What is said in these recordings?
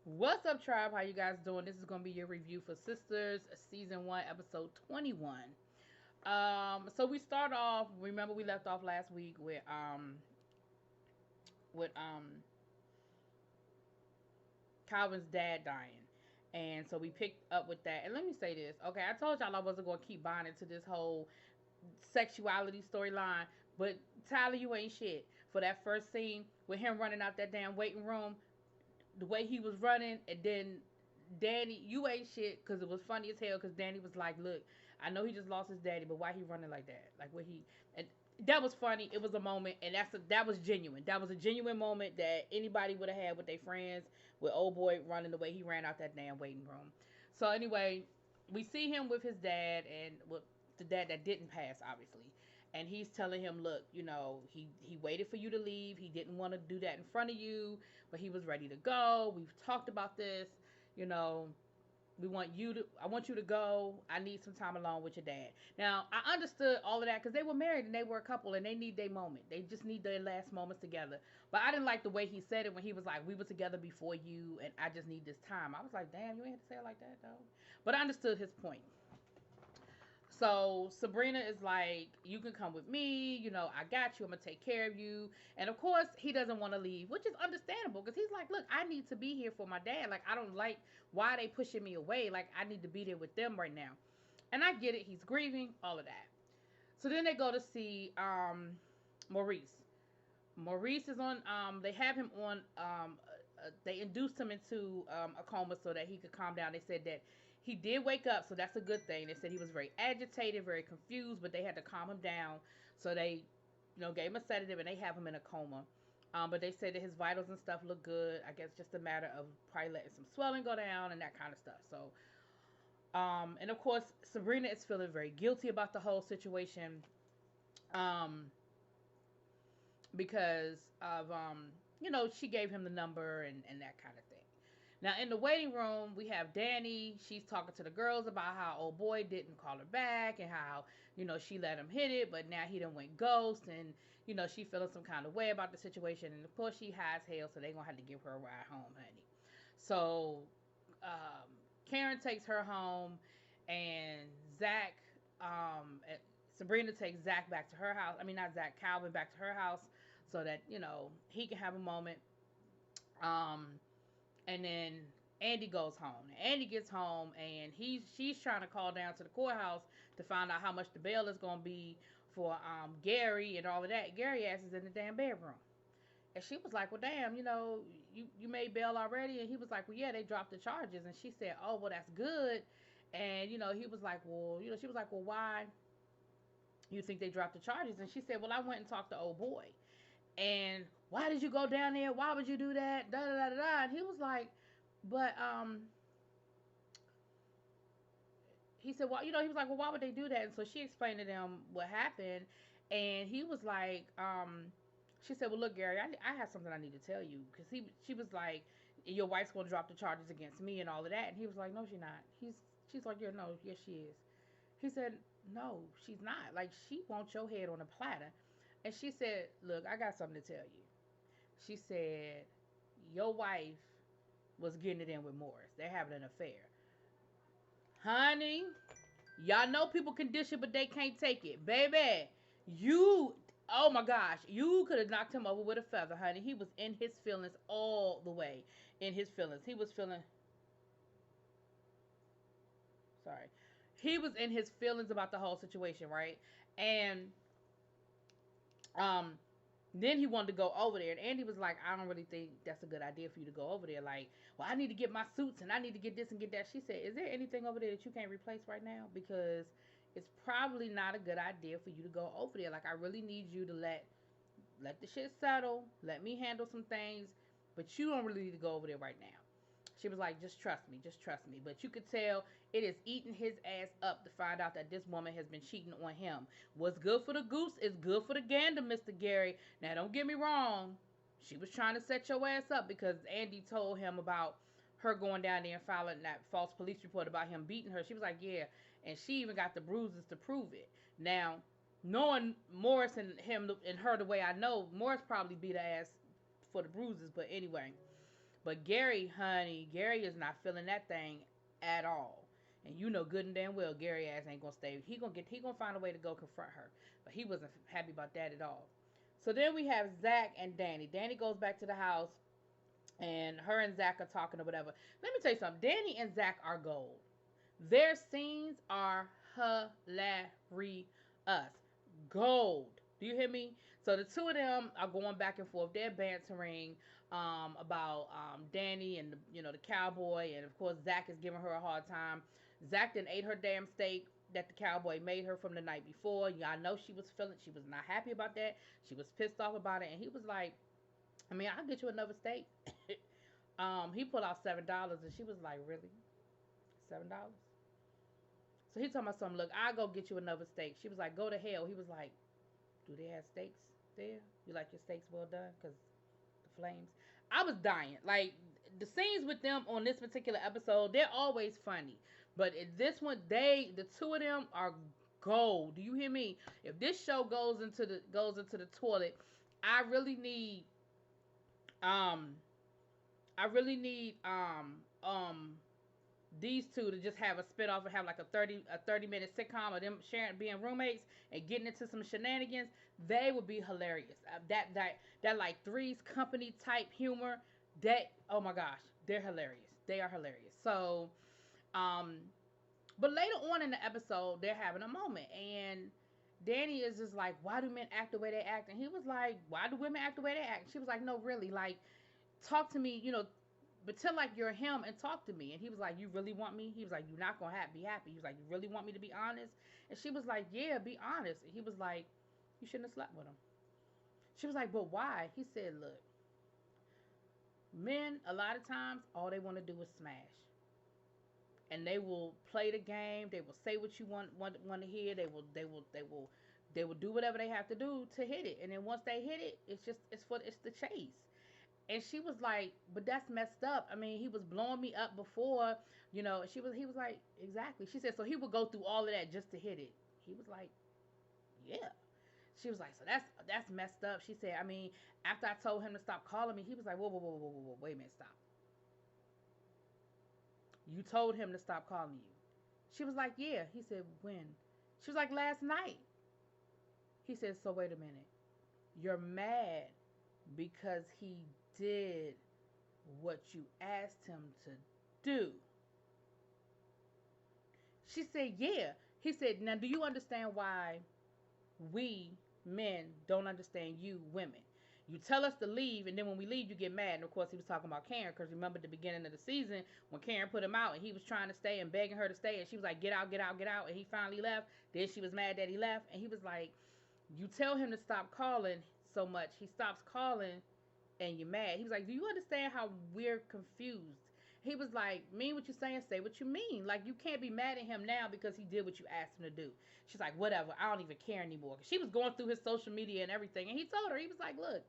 What's up, tribe? How you guys doing? This is gonna be your review for Sisters, season 1, episode 21. So we start off. Remember, we left off last week with Calvin's dad dying, and so we picked up with that. And let me say this, okay? I told y'all I wasn't gonna keep buying into this whole sexuality storyline, but Tyler, you ain't shit for that first scene with him running out that damn waiting room, the way he was running, and then Danny, you ain't shit, because it was funny as hell. Because Danny was like, "Look, I know he just lost his daddy, but why he running like that? Like what he?" And that was funny. It was a moment, and that was genuine. That was a genuine moment that anybody would have had with their friends, with old boy running the way he ran out that damn waiting room. So anyway, we see him with his dad, and with the dad that didn't pass, obviously. And he's telling him, look, he waited for you to leave. He didn't want to do that in front of you, but he was ready to go. We've talked about this, you know, I want you to go. I need some time alone with your dad. Now, I understood all of that because they were married and they were a couple and they need their moment. They just need their last moments together. But I didn't like the way he said it when he was like, we were together before you and I just need this time. I was like, damn, you ain't have to say it like that though. But I understood his point. So Sabrina is like, you can come with me. I got you. I'm gonna take care of you. And of course, he doesn't want to leave, which is understandable because he's like, look, I need to be here for my dad. Like, I don't like why they pushing me away. Like, I need to be there with them right now. And I get it. He's grieving, all of that. So then they go to see Maurice. Maurice is on. They have him on. They induced him into a coma so that he could calm down. They said that he did wake up, so that's a good thing. They said he was very agitated, very confused, but they had to calm him down. So they, gave him a sedative and they have him in a coma. But they said that his vitals and stuff look good. I guess just a matter of probably letting some swelling go down and that kind of stuff. So, and of course, Sabrina is feeling very guilty about the whole situation. Um, because of she gave him the number and that kind of thing. Now in the waiting room we have Danny. She's talking to the girls about how old boy didn't call her back and how she let him hit it, but now he done went ghost, and she feeling some kind of way about the situation, and of course she has hell, so they gonna have to give her a ride home, honey. So Karen takes her home, and Sabrina takes Zach back to her house. I mean, not Zach, Calvin back to her house so that, he can have a moment. Um, and then Andy goes home. Andy gets home and she's trying to call down to the courthouse to find out how much the bail is going to be for Gary and all of that. Gary ass is in the damn bedroom. And she was like, well, damn, you made bail already? And he was like, well, yeah, they dropped the charges. And she said, oh, well, that's good. And, he was like, well, she was like, well, why you think they dropped the charges? And she said, well, I went and talked to old boy. And why did you go down there? Why would you do that? Da da da da da. And he was like, but he said, well, he was like, well, why would they do that? And so she explained to them what happened, and he was like, she said, well, look, Gary, I have something I need to tell you, because she was like, your wife's gonna drop the charges against me and all of that, and he was like, no, she's not. She's like, yeah, no, yes, she is. He said, no, she's not. Like, she wants your head on a platter. And she said, look, I got something to tell you. She said, your wife was getting it in with Morris. They're having an affair. Honey, y'all know people can dish it, but they can't take it. Baby, oh my gosh, you could have knocked him over with a feather, honey. He was in his feelings all the way. In his feelings. He was feeling, sorry. He was in his feelings about the whole situation, right? And um then he wanted to go over there, and Andy was like, I don't really think that's a good idea for you to go over there. Like, well, I need to get my suits and I need to get this and get that. She said, is there anything over there that you can't replace right now? Because it's probably not a good idea for you to go over there. Like, I really need you to let the shit settle, let me handle some things, but you don't really need to go over there right now. She was like, just trust me, just trust me. But you could tell it is eating his ass up to find out that this woman has been cheating on him. What's good for the goose is good for the gander, Mr. Gary. Now, don't get me wrong. She was trying to set your ass up because Andy told him about her going down there and filing that false police report about him beating her. She was like, yeah. And she even got the bruises to prove it. Now, knowing Morris and her the way I know, Morris probably beat her ass for the bruises. But anyway. But Gary, honey, Gary is not feeling that thing at all. And you know good and damn well Gary ass ain't gonna stay. He gonna find a way to go confront her. But he wasn't happy about that at all. So then we have Zach and Danny. Danny goes back to the house, and her and Zach are talking or whatever. Let me tell you something. Danny and Zach are gold. Their scenes are hilarious. Gold. Do you hear me? So the two of them are going back and forth. They're bantering about Danny and the cowboy, and of course Zach is giving her a hard time. Zach then ate her damn steak that the cowboy made her from the night before. Y'all know she was not happy about that. She was pissed off about it, and he was like, I mean, I'll get you another steak. He pulled out $7, and she was like, really? $7? So he told my son, look, I'll go get you another steak. She was like, go to hell. He was like, do they have steaks there? You like your steaks well done? Because the flames. I was dying. Like, the scenes with them on this particular episode, they're always funny. But in this one, the two of them are gold. Do you hear me? If this show goes into the toilet, I really need um I really need these two to just have a spinoff and have like a 30-minute sitcom of them sharing being roommates and getting into some shenanigans. They would be hilarious. That like Three's Company type humor. That, oh my gosh, they're hilarious. They are hilarious. So, but later on in the episode, they're having a moment, and Danny is just like, why do men act the way they act? And he was like, why do women act the way they act? She was like, no, really, like, talk to me, pretend like you're him and talk to me. And he was like, you really want me? He was like, you're not gonna be happy. He was like, you really want me to be honest? And she was like, yeah, be honest. And he was like, you shouldn't have slept with him. She was like, but why? He said, look, men a lot of times all they want to do is smash, and they will play the game. They will say what you want to hear. They will do whatever they have to do to hit it. And then once they hit it, it's the chase. And she was like, but that's messed up. I mean, he was blowing me up before, he was like, exactly. She said, so he would go through all of that just to hit it. He was like, yeah. She was like, so that's messed up. She said, I mean, after I told him to stop calling me, he was like, whoa, whoa, whoa, whoa, whoa, whoa, wait a minute, stop. You told him to stop calling you. She was like, yeah. He said, when? She was like, last night. He said, so wait a minute. You're mad because he did what you asked him to do. She said, yeah. He said, now do you understand why we men don't understand you women? You tell us to leave, and then when we leave, you get mad. And of course, he was talking about Karen, because remember at the beginning of the season when Karen put him out and he was trying to stay and begging her to stay, and she was like, get out, get out, get out. And he finally left. Then she was mad that he left. And he was like, you tell him to stop calling so much. He stops calling and you're mad. He was like, do you understand how we're confused? He was like, mean what you're saying, say what you mean. Like, you can't be mad at him now because he did what you asked him to do. She's like, whatever, I don't even care anymore. She was going through his social media and everything, and he told her, he was like, look,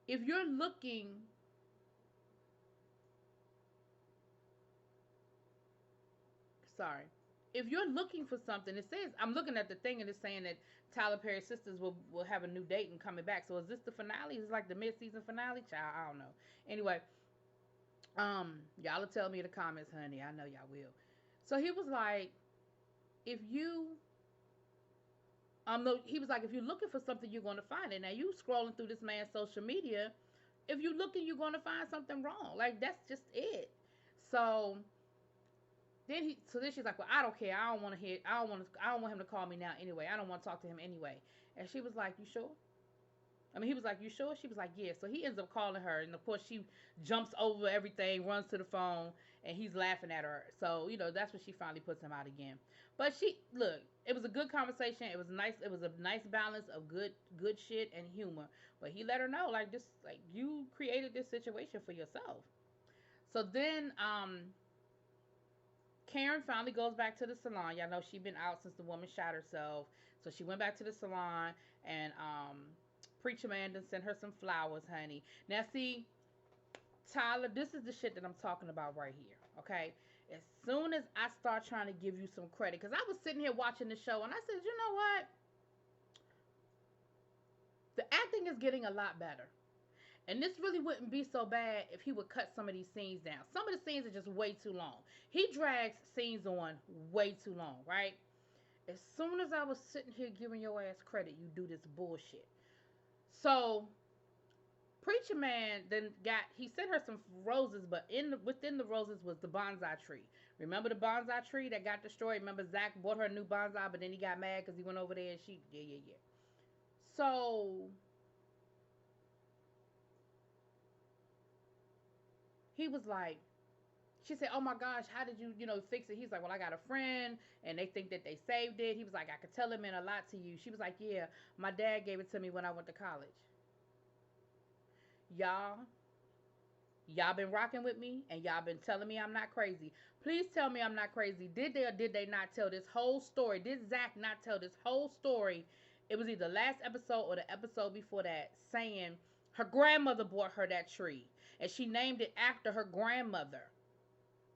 if you're looking, sorry, if you're looking for something, it says, I'm looking at the thing and it's saying that Tyler Perry's Sistas will have a new date and coming back. So is this the finale? Is it like the mid-season finale? Child, I don't know. Anyway, y'all will tell me in the comments, honey. I know y'all will. So he was like, if you, no, he was like, if you're looking for something, you're going to find it. Now you scrolling through this man's social media. If you're looking, you're going to find something wrong. Like, that's just it. So then she's like, well, I don't care. I don't want him to call me now anyway. I don't want to talk to him anyway. And she was like, you sure? I mean, he was like, you sure? She was like, yeah. So he ends up calling her, and of course she jumps over everything, runs to the phone, and he's laughing at her. So, that's when she finally puts him out again. But look, it was a good conversation. It was nice. It was a nice balance of good shit and humor. But he let her know, like, just like, you created this situation for yourself. So then, Karen finally goes back to the salon. Y'all know she's been out since the woman shot herself. So she went back to the salon, and Preacher Man done sent her some flowers, honey. Now, see, Tyler, this is the shit that I'm talking about right here, okay? As soon as I start trying to give you some credit, because I was sitting here watching the show, and I said, you know what? The acting is getting a lot better. And this really wouldn't be so bad if he would cut some of these scenes down. Some of the scenes are just way too long. He drags scenes on way too long, right? As soon as I was sitting here giving your ass credit, you do this bullshit. So Preacher Man then he sent her some roses, but within the roses was the bonsai tree. Remember the bonsai tree that got destroyed? Remember Zach bought her a new bonsai, but then he got mad because he went over there and yeah. So he was like, she said, "Oh my gosh, how did you, fix it?" He's like, "Well, I got a friend, and they think that they saved it." He was like, "I could tell it meant a lot to you." She was like, "Yeah, my dad gave it to me when I went to college." Y'all, y'all been rocking with me, and y'all been telling me I'm not crazy. Please tell me I'm not crazy. Did they or did they not tell this whole story? Did Zach not tell this whole story? It was either last episode or the episode before that, saying her grandmother bought her that tree, and she named it after her grandmother.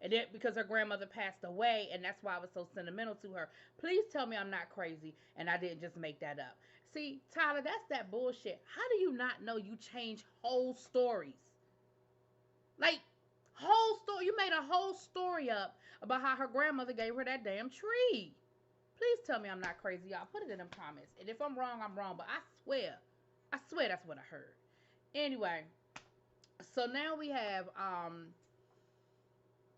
And then because her grandmother passed away, and that's why I was so sentimental to her. Please tell me I'm not crazy and I didn't just make that up. See, Tyler, that's that bullshit. How do you not know you change whole stories? Like, whole story. You made a whole story up about how her grandmother gave her that damn tree. Please tell me I'm not crazy, y'all. Put it in them comments. And if I'm wrong, I'm wrong. But I swear that's what I heard. Anyway, so now we have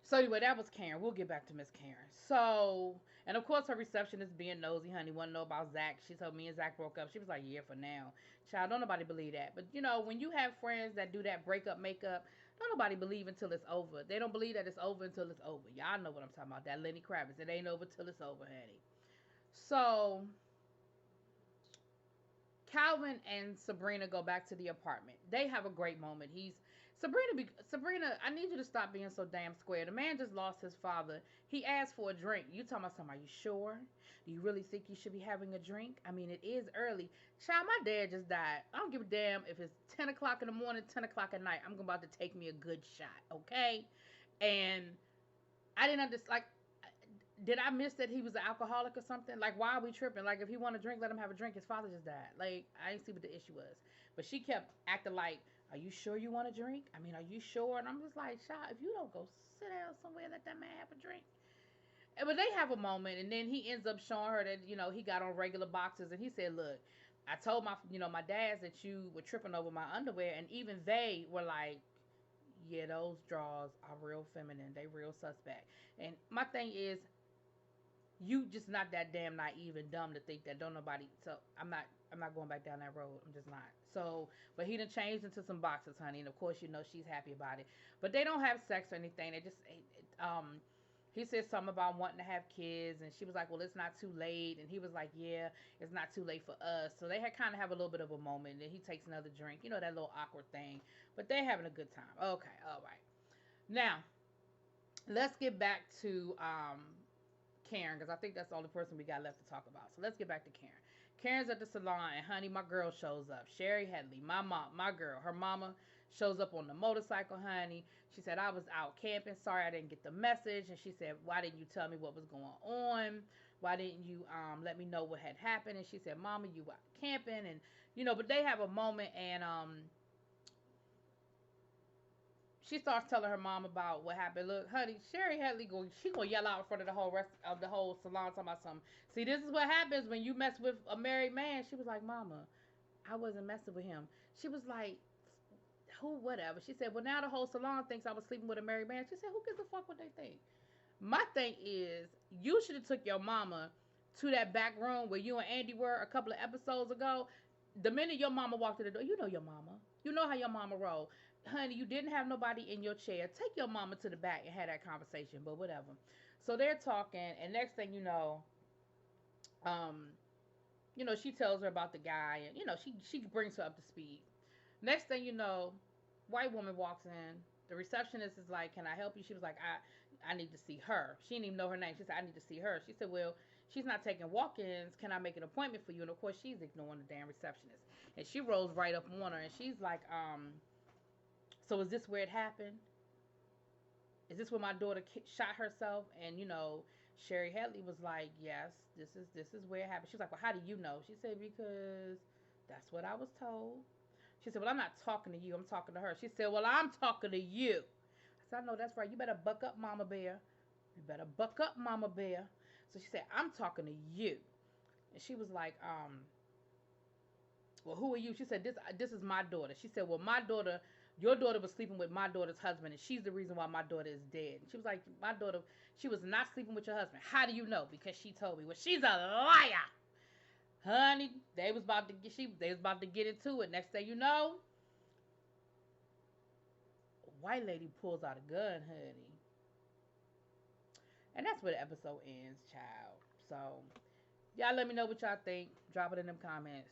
so anyway, that was Karen. We'll get back to Miss Karen. So, and of course her receptionist being nosy, honey, want to know about Zach. She told me and Zach broke up. She was like, "Yeah, for now." Child, don't nobody believe that. But when you have friends that do that breakup makeup, don't nobody believe until it's over. They don't believe that it's over until it's over. Y'all know what I'm talking about. That Lenny Kravitz. It ain't over till it's over, honey. So Calvin and Sabrina go back to the apartment. They have a great moment. Sabrina, I need you to stop being so damn square. The man just lost his father. He asked for a drink. You talking about something, are you sure? Do you really think you should be having a drink? I mean, it is early. Child, my dad just died. I don't give a damn if it's 10 o'clock in the morning, 10 o'clock at night. I'm about to take me a good shot, okay? And I didn't understand, like, did I miss that he was an alcoholic or something? Like, why are we tripping? Like, if he want to drink, let him have a drink. His father just died. Like, I didn't see what the issue was. But she kept acting like, are you sure you want a drink? I mean, are you sure? And I'm just like, Sha, if you don't go sit down somewhere, let that man have a drink. But they have a moment, and then he ends up showing her that, he got on regular boxes, and he said, look, I told my dads that you were tripping over my underwear, and even they were like, yeah, those drawers are real feminine. They real suspect. And my thing is, you just not that damn naive and dumb to think that don't nobody. So I'm not going back down that road. I'm just not. So, but he done changed into some boxes, honey, and of course she's happy about it. But they don't have sex or anything. They just he said something about wanting to have kids, and she was like, well, it's not too late, and he was like, yeah, it's not too late for us. So they had kind of have a little bit of a moment, and then he takes another drink, that little awkward thing, but they're having a good time. Okay, all right. Now let's get back to Karen, because I think that's the only person we got left to talk about. So let's get back to Karen. Karen's at the salon, and honey, my girl shows up. Sherry Headley, my mom, my girl, her mama shows up on the motorcycle, honey. She said, I was out camping. Sorry I didn't get the message. And she said, why didn't you tell me what was going on? Why didn't you let me know what had happened? And she said, Mama, you out camping. And, but they have a moment, and she starts telling her mom about what happened. Look, honey, Sherry Hadley she gonna yell out in front of the whole rest of the whole salon talking about something. See, this is what happens when you mess with a married man. She was like, Mama, I wasn't messing with him. She was like, who, whatever. She said, well, now the whole salon thinks I was sleeping with a married man. She said, who gives a fuck what they think? My thing is, you should have took your mama to that back room where you and Andy were a couple of episodes ago. The minute your mama walked in the door, you know your mama. You know how your mama roll. Honey, you didn't have nobody in your chair. Take your mama to the back and have that conversation, but whatever. So they're talking, and next thing um, she tells her about the guy, and, she brings her up to speed. Next thing you know, white woman walks in. The receptionist is like, can I help you? She was like, I need to see her. She didn't even know her name. She said, I need to see her. She said, well, she's not taking walk-ins. Can I make an appointment for you? And of course, she's ignoring the damn receptionist. And she rolls right up on her, and she's like, so is this where it happened? Is this where my daughter shot herself? And, Sherry Hadley was like, yes, this is where it happened. She was like, well, how do you know? She said, because that's what I was told. She said, well, I'm not talking to you. I'm talking to her. She said, well, I'm talking to you. I said, I know that's right. You better buck up, Mama Bear. You better buck up, Mama Bear. So she said, I'm talking to you. And she was like, well, who are you? She said, this is my daughter. She said, well, my daughter, your daughter was sleeping with my daughter's husband, and she's the reason why my daughter is dead. And she was like, my daughter, she was not sleeping with your husband. How do you know? Because she told me. Well, she's a liar. Honey, they was about to get into it. Next thing you know, a white lady pulls out a gun, honey. And that's where the episode ends, child. So, y'all let me know what y'all think. Drop it in them comments.